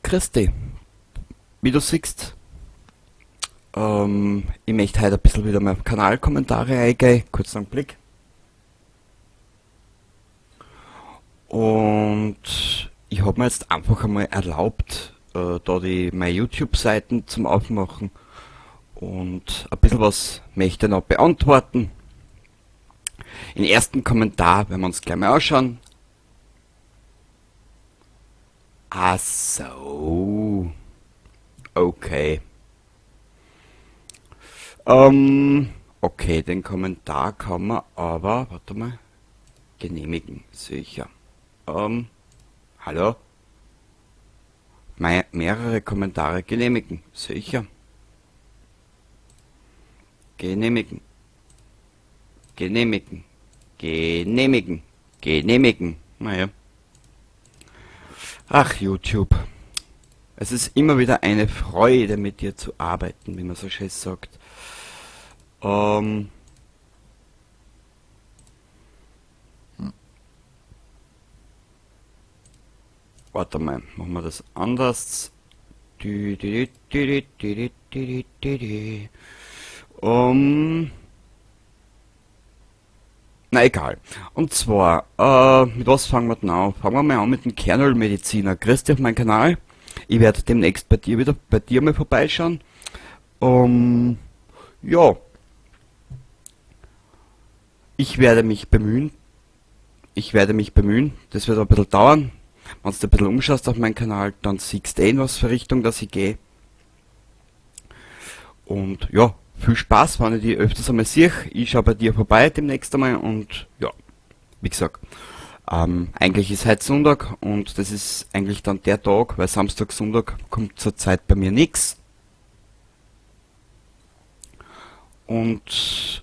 Christi, wie du siehst, ich möchte heute ein bisschen wieder mal auf Kanalkommentare eingehen, kurzen Blick. Und ich habe mir jetzt einfach einmal erlaubt, da meine YouTube-Seiten zum Aufmachen und ein bisschen was möchte ich noch beantworten. Den ersten Kommentar werden wir uns gleich mal anschauen. Ach so, okay. Okay, den Kommentar kann man aber, warte mal, genehmigen, sicher. Hallo? Mehrere Kommentare genehmigen, sicher. Genehmigen, genehmigen, genehmigen, genehmigen. Naja. Ach, YouTube. Es ist immer wieder eine Freude, mit dir zu arbeiten, wie man so schön sagt. Ähm, Warte mal, machen wir das anders. Dü, dü, dü, dü, dü, dü, dü, dü, dü. Na egal. Und zwar, mit was fangen wir denn an? Fangen wir mal an mit dem Kernölmediziner. Grüß dich auf meinen Kanal. Ich werde demnächst bei dir mal vorbeischauen. Ähm, ja, ich werde mich bemühen. Ich werde mich bemühen. Das wird ein bisschen dauern. Wenn du ein bisschen umschaust auf meinen Kanal, dann siehst du in was für Richtung, dass ich gehe. Und ja, viel Spaß, wenn ich die öfters einmal sehe. Ich schaue bei dir vorbei demnächst einmal und ja, wie gesagt, eigentlich ist heute Sonntag und das ist eigentlich dann der Tag, weil Samstag, Sonntag kommt zurzeit bei mir nichts. Und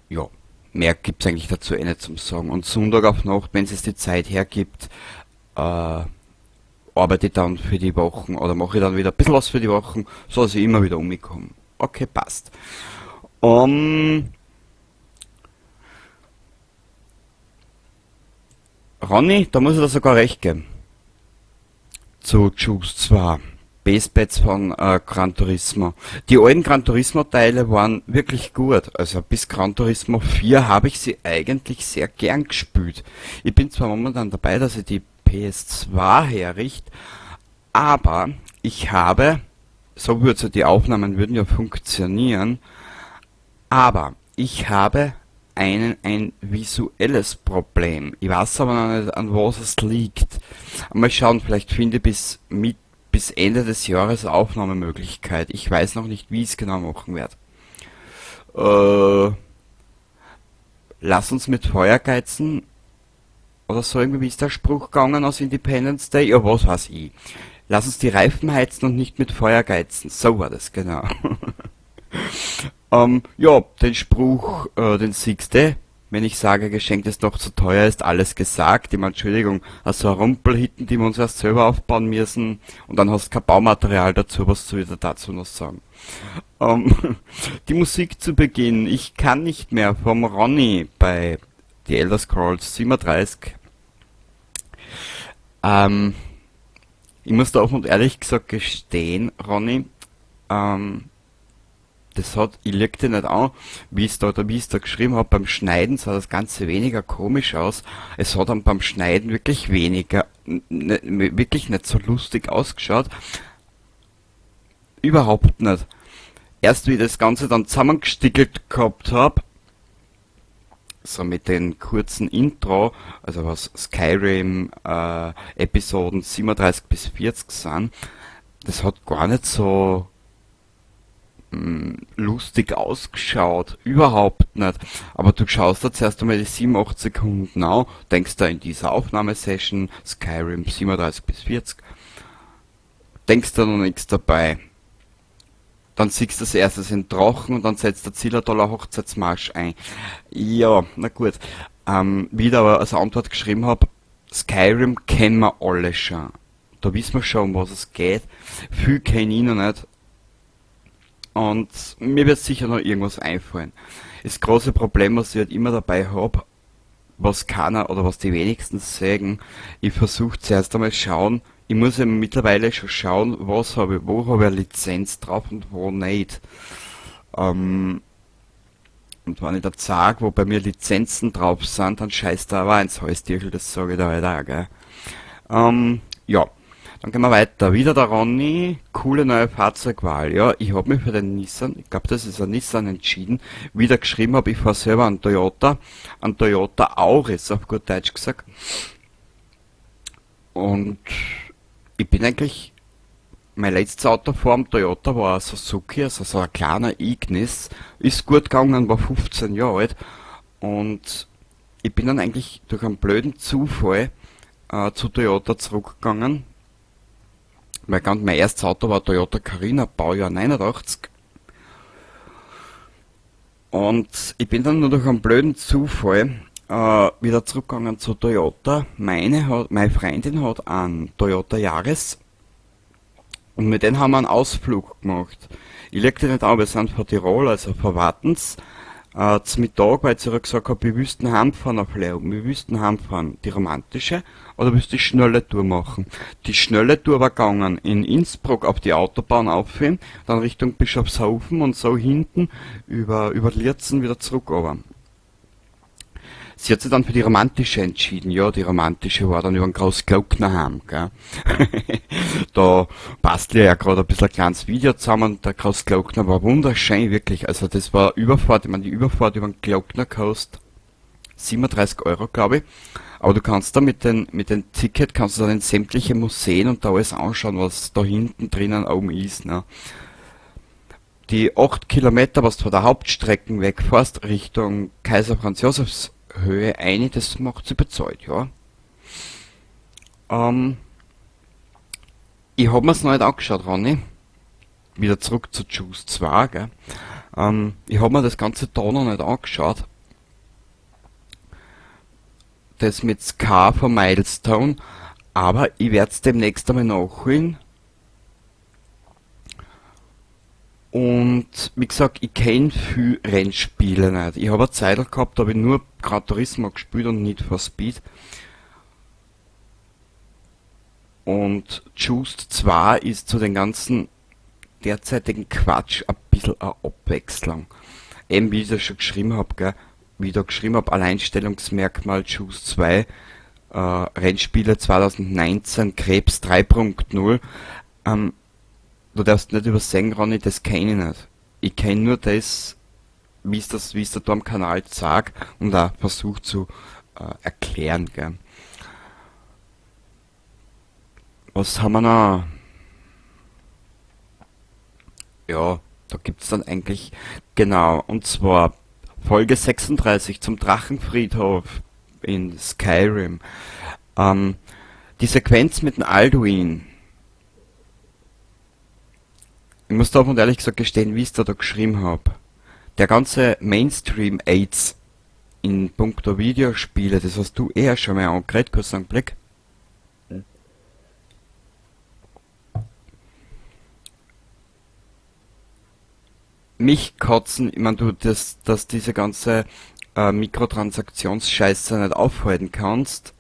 ja, mehr gibt's eigentlich dazu nicht zum Sagen. Und Sonntag auf Nacht, wenn es die Zeit hergibt, äh, arbeite ich dann für die Wochen oder mache ich dann wieder ein bisschen was für die Wochen, so dass ich immer wieder umkomme. Okay, passt. Um, Ronny, da muss ich dir sogar recht geben. Zu Juice 2. Basebats von Gran Turismo. Die alten Gran Turismo Teile waren wirklich gut. Also bis Gran Turismo 4 habe ich sie eigentlich sehr gern gespielt. Ich bin zwar momentan dabei, dass ich die PS2 herrichte, aber ich habe, so würde die Aufnahmen würden ja funktionieren, aber ich habe ein visuelles Problem. Ich weiß aber noch nicht, an was es liegt. Mal schauen, vielleicht finde ich bis Ende des Jahres eine Aufnahmemöglichkeit. Ich weiß noch nicht, wie ich es genau machen werde. Äh, Lass uns mit Feuer geizen. Oder so irgendwie, wie ist der Spruch gegangen aus Independence Day? Ja, was weiß ich. Lass uns die Reifen heizen und nicht mit Feuer geizen. So war das, genau. Ja, den Spruch, den siehst du. Wenn ich sage, Geschenk, das noch zu teuer ist, alles gesagt. Ich meine, Entschuldigung, also Rumpelhitten, die wir uns erst selber aufbauen müssen. Und dann hast du kein Baumaterial dazu, was du wieder dazu noch sagen. Die Musik zu Beginn. Ich kann nicht mehr vom Ronny bei The Elder Scrolls 37. Ähm, Ich muss da offen und ehrlich gesagt gestehen, Ronny, ähm, ich leg dir nicht an, wie es da geschrieben hat, beim Schneiden sah das Ganze weniger komisch aus. Es hat dann beim Schneiden wirklich wirklich nicht so lustig ausgeschaut. Überhaupt nicht. Erst wie ich das Ganze dann zusammengestickelt gehabt hab, so mit den kurzen Intro, also was Skyrim Episoden 37 bis 40 sind, das hat gar nicht so lustig ausgeschaut, überhaupt nicht. Aber du schaust da zuerst einmal die 7, 8 Sekunden an, denkst da in dieser Aufnahmesession Skyrim 37 bis 40, denkst da noch nichts dabei. Dann siehst du das erstes in Drachen und dann setzt der Zillertaler Hochzeitsmarsch ein. Ja, na gut. Wie ich da aber als Antwort geschrieben habe, Skyrim kennen wir alle schon. Da wissen wir schon, um was es geht. Viel kenne ich noch nicht. Und mir wird sicher noch irgendwas einfallen. Das große Problem, was ich halt immer dabei habe, was keiner oder was die wenigsten sagen, ich versuche zuerst einmal schauen, ich muss ja mittlerweile schon schauen, wo habe ich eine Lizenz drauf und wo nicht. Ähm, und wenn ich da sage, wo bei mir Lizenzen drauf sind, dann scheißt da aber ins Holztierchen, das sage ich da halt auch, gell. Ja, dann gehen wir weiter. Wieder der Ronny, coole neue Fahrzeugwahl. Ja, ich habe mich für den Nissan, ich glaube, das ist ein Nissan entschieden. Wieder geschrieben habe, ich fahre selber einen Toyota Auris, auf gut Deutsch gesagt. Und ich bin eigentlich, mein letztes Auto vor dem Toyota war ein Suzuki, also so ein kleiner Ignis. Ist gut gegangen, war 15 Jahre alt. Und ich bin dann eigentlich durch einen blöden Zufall zu Toyota zurückgegangen. Mein erstes Auto war Toyota Carina, Baujahr 89. Und ich bin dann nur durch einen blöden Zufall wieder zurückgegangen zu Toyota. Meine Freundin hat einen Toyota Yaris und mit denen haben wir einen Ausflug gemacht. Ich leg dir nicht an, wir sind von Tirol, also von Wattens. Zum Mittag, weil ich zu ihr gesagt habe, wir wüssten heimfahren auf Leoben, wir wüssten heimfahren, die romantische, oder willst du die schnelle Tour machen? Die schnelle Tour war gegangen in Innsbruck auf die Autobahn aufhören, dann Richtung Bischofshofen und so hinten über Lierzen wieder zurück runter. Sie hat sich dann für die romantische entschieden. Ja, die romantische war dann über den Großglockner heim, gell. Da bastle ich ja gerade ein bisschen ein kleines Video zusammen und der Großglockner war wunderschön, wirklich. Also das war Überfahrt, ich meine, die Überfahrt über den Glockner kostet 37 Euro, glaube ich. Aber du kannst da mit dem Ticket kannst du dann in sämtliche Museen und da alles anschauen, was da hinten drinnen oben ist, ne. Die 8 Kilometer, was du von der Hauptstrecken wegfährst, Richtung Kaiser Franz Josefs Höhe eine, das macht sie bezahlt, ja. Ähm, Ich hab mir's noch nicht angeschaut, Ronny. Wieder zurück zu Juice 2, gell. Ich hab mir das ganze da noch nicht angeschaut. Das mit Ska von Milestone. Aber ich werd's demnächst einmal nachholen. Und wie gesagt, ich kenne viel Rennspiele nicht. Ich habe eine Zeit gehabt, da habe ich nur Gran Turismo gespielt und Need for Speed. Und Just 2 ist zu den ganzen derzeitigen Quatsch ein bisschen eine Abwechslung. Eben wie ich das schon geschrieben habe, gell? Wie ich da geschrieben habe, Alleinstellungsmerkmal Just 2, Rennspiele 2019, Krebs 3.0. Ähm, Du darfst nicht übersehen, Ronny, das kenne ich nicht. Ich kenne nur das, wie es da am Kanal sagt und auch versucht zu erklären, gell. Was haben wir noch? Ja, da gibt's dann eigentlich, genau, und zwar Folge 36 zum Drachenfriedhof in Skyrim. Ähm, die Sequenz mit dem Alduin. Ich muss da und ehrlich gesagt gestehen, wie ich es da geschrieben habe. Der ganze Mainstream-AIDS in puncto Videospiele, das hast du eher schon mal angeredet, kurz einen Blick. Mich kotzen, ich meine, dass diese ganze Mikrotransaktionsscheiße nicht aufhalten kannst,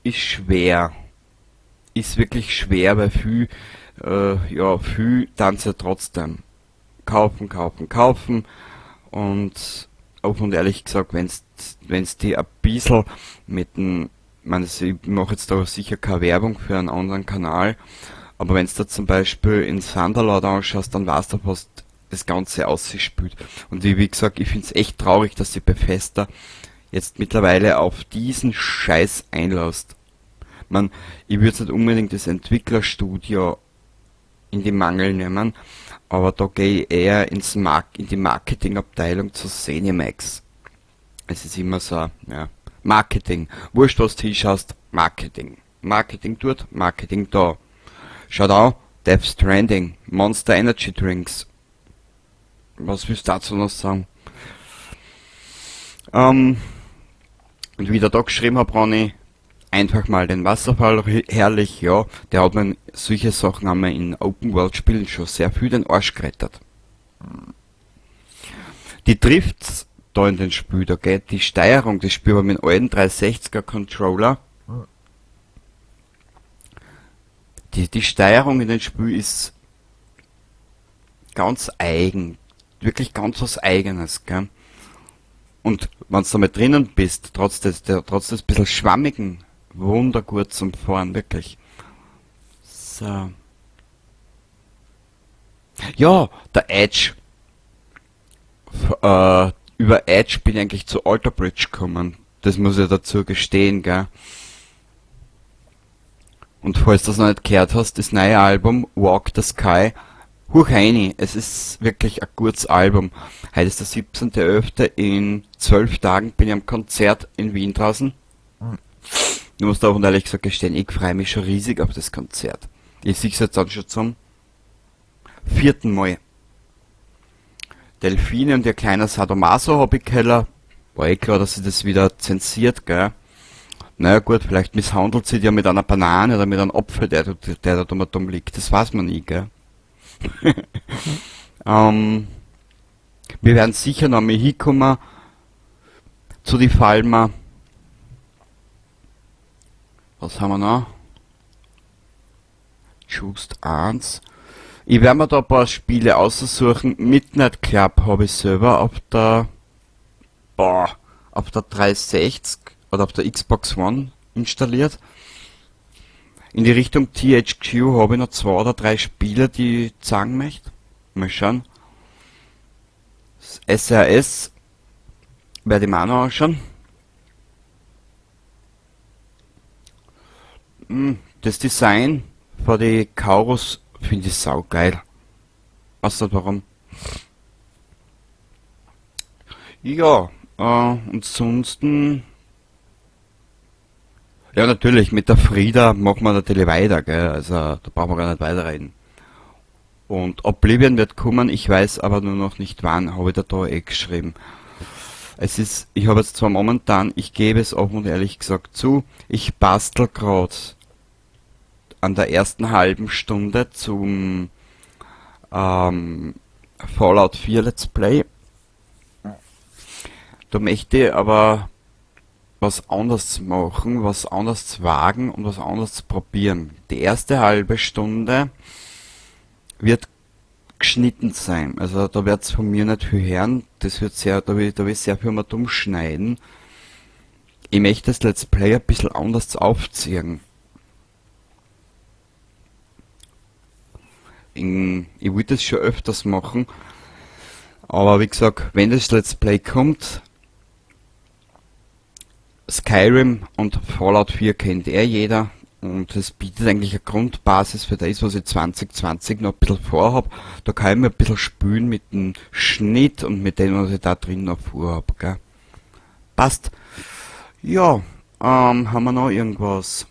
ist schwer. Ist wirklich schwer, weil viel tanzt ja trotzdem. Kaufen, kaufen, kaufen. Und offen und ehrlich gesagt, wenn's die ein bisschen mit dem, ich meine, ich mache jetzt da sicher keine Werbung für einen anderen Kanal, aber wenn's da zum Beispiel in Thunderlord anschaust, dann weißt du, was das Ganze ausspült. Und wie gesagt, ich find's echt traurig, dass die Bethesda jetzt mittlerweile auf diesen Scheiß einlässt. Man, ich würde jetzt nicht unbedingt das Entwicklerstudio in die Mangel nehmen, aber da gehe ich eher in die Marketingabteilung zu ZeniMax. Es ist immer so, ja, Marketing. Wurscht, was du hinschaust, Marketing. Marketing dort, Marketing da. Schau da, Death Stranding, Monster Energy Drinks. Was willst du dazu noch sagen? Ähm, und wie ich da geschrieben habe, Ronny, einfach mal den Wasserfall herrlich, ja, der hat man, solche Sachen haben wir in Open World Spielen schon sehr viel den Arsch gerettet. Die Drifts da in den Spiel, da geht die Steuerung, das Spiel war mit einem alten 360er Controller. Hm. Die Steuerung in den Spiel ist ganz eigen. Wirklich ganz was Eigenes, gell? Und wenn du da mal drinnen bist, trotz des bisschen schwammigen, wundergut zum Fahren, wirklich. So. Ja, der Edge. Über Edge bin ich eigentlich zu Alter Bridge gekommen. Das muss ich dazu gestehen, gell? Und falls du das noch nicht gehört hast, das neue Album Walk the Sky, hoch rein. Es ist wirklich ein gutes Album. Heute ist der 17.11. In 12 Tagen bin ich am Konzert in Wien draußen. Hm. Ich muss da auch ehrlich gesagt gestehen, ich freue mich schon riesig auf das Konzert. Ich sehe es jetzt dann schon zum vierten Mal. Delfine und ihr kleiner Sadomaso-Hobbykeller. War eh klar, dass sie das wieder zensiert, gell? Naja gut, vielleicht misshandelt sie die ja mit einer Banane oder mit einem Apfel, der da dumm liegt. Das weiß man nie, gell? ähm, wir werden sicher noch mal hinkommen zu die Falmer. Was haben wir noch? Just 1. Ich werde mir da ein paar Spiele aussuchen. Midnight Club habe ich selber auf der 360 oder auf der Xbox One installiert. In die Richtung THQ habe ich noch 2 oder 3 Spiele, die ich sagen möchte. Mal schauen. Das SRS werde ich mir auch noch anschauen. Das Design von die Kaurus finde ich saugeil. Weißt du warum? Ja, ansonsten, ja natürlich, mit der Frieda machen wir natürlich weiter, gell? Also da brauchen wir gar nicht weiterreden. Und Oblivion wird kommen, ich weiß aber nur noch nicht wann, habe ich da eh geschrieben. Ich habe jetzt zwar momentan, ich gebe es offen und ehrlich gesagt zu, ich bastel gerade an der ersten halben Stunde zum ähm, Fallout 4 Let's Play. Da möchte ich aber was anderes machen, was anderes wagen und was anderes probieren. Die erste halbe Stunde wird geschnitten sein. Also da wird's von mir nicht viel hören. Das wird da will ich sehr viel mal dumm schneiden. Ich möchte das Let's Play ein bisschen anders aufziehen. Ich will das schon öfters machen. Aber wie gesagt, wenn das Let's Play kommt, Skyrim und Fallout 4 kennt jeder. Und das bietet eigentlich eine Grundbasis für das, was ich 2020 noch ein bisschen vorhab. Da kann ich mir ein bisschen spülen mit dem Schnitt und mit dem, was ich da drin noch vorhab, gell? Passt. Ja, haben wir noch irgendwas?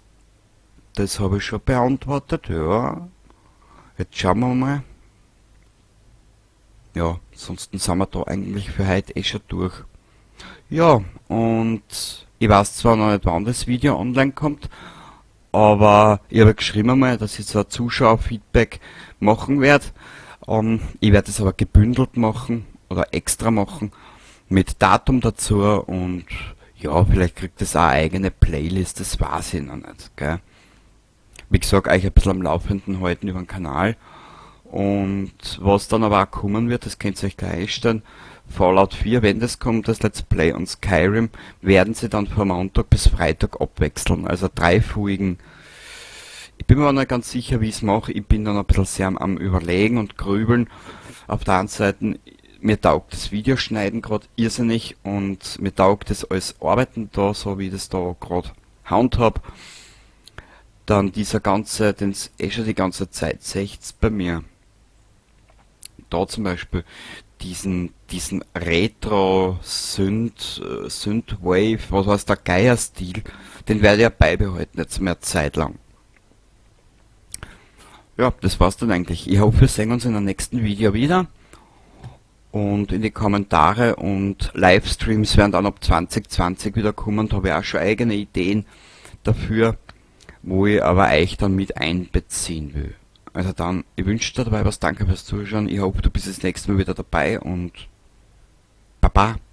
Das habe ich schon beantwortet, ja. Jetzt schauen wir mal. Ja, ansonsten sind wir da eigentlich für heute eh schon durch. Ja, und ich weiß zwar noch nicht, wann das Video online kommt, aber ich habe geschrieben mal, dass ich so ein Zuschauerfeedback machen werde. Ich werde es aber gebündelt machen oder extra machen mit Datum dazu und ja, vielleicht kriegt es auch eine eigene Playlist, das weiß ich noch nicht, gell? Wie gesagt, euch ein bisschen am Laufenden halten über den Kanal. Und was dann aber auch kommen wird, das könnt ihr euch gleich einstellen, Fallout 4, wenn das kommt, das Let's Play und Skyrim, werden sie dann von Montag bis Freitag abwechseln. Also 3 Folgen. Ich bin mir auch nicht ganz sicher, wie ich es mache. Ich bin dann ein bisschen sehr am Überlegen und Grübeln. Auf der anderen Seite, mir taugt das Videoschneiden gerade irrsinnig und mir taugt das alles Arbeiten da, so wie ich das da gerade handhab. Dann dieser ganze, den schon die ganze Zeit seht's bei mir. Da zum Beispiel diesen Retro-Synthwave, was heißt der Geier-Stil, den werde ich ja beibehalten, jetzt mehr Zeit lang. Ja, das war's dann eigentlich. Ich hoffe, wir sehen uns in der nächsten Video wieder. Und in die Kommentare und Livestreams werden dann ab 2020 wieder kommen. Da habe ich auch schon eigene Ideen dafür, wo ich aber euch dann mit einbeziehen will. Also dann, ich wünsche dir dabei was, danke fürs Zuschauen. Ich hoffe, du bist das nächste Mal wieder dabei und Baba.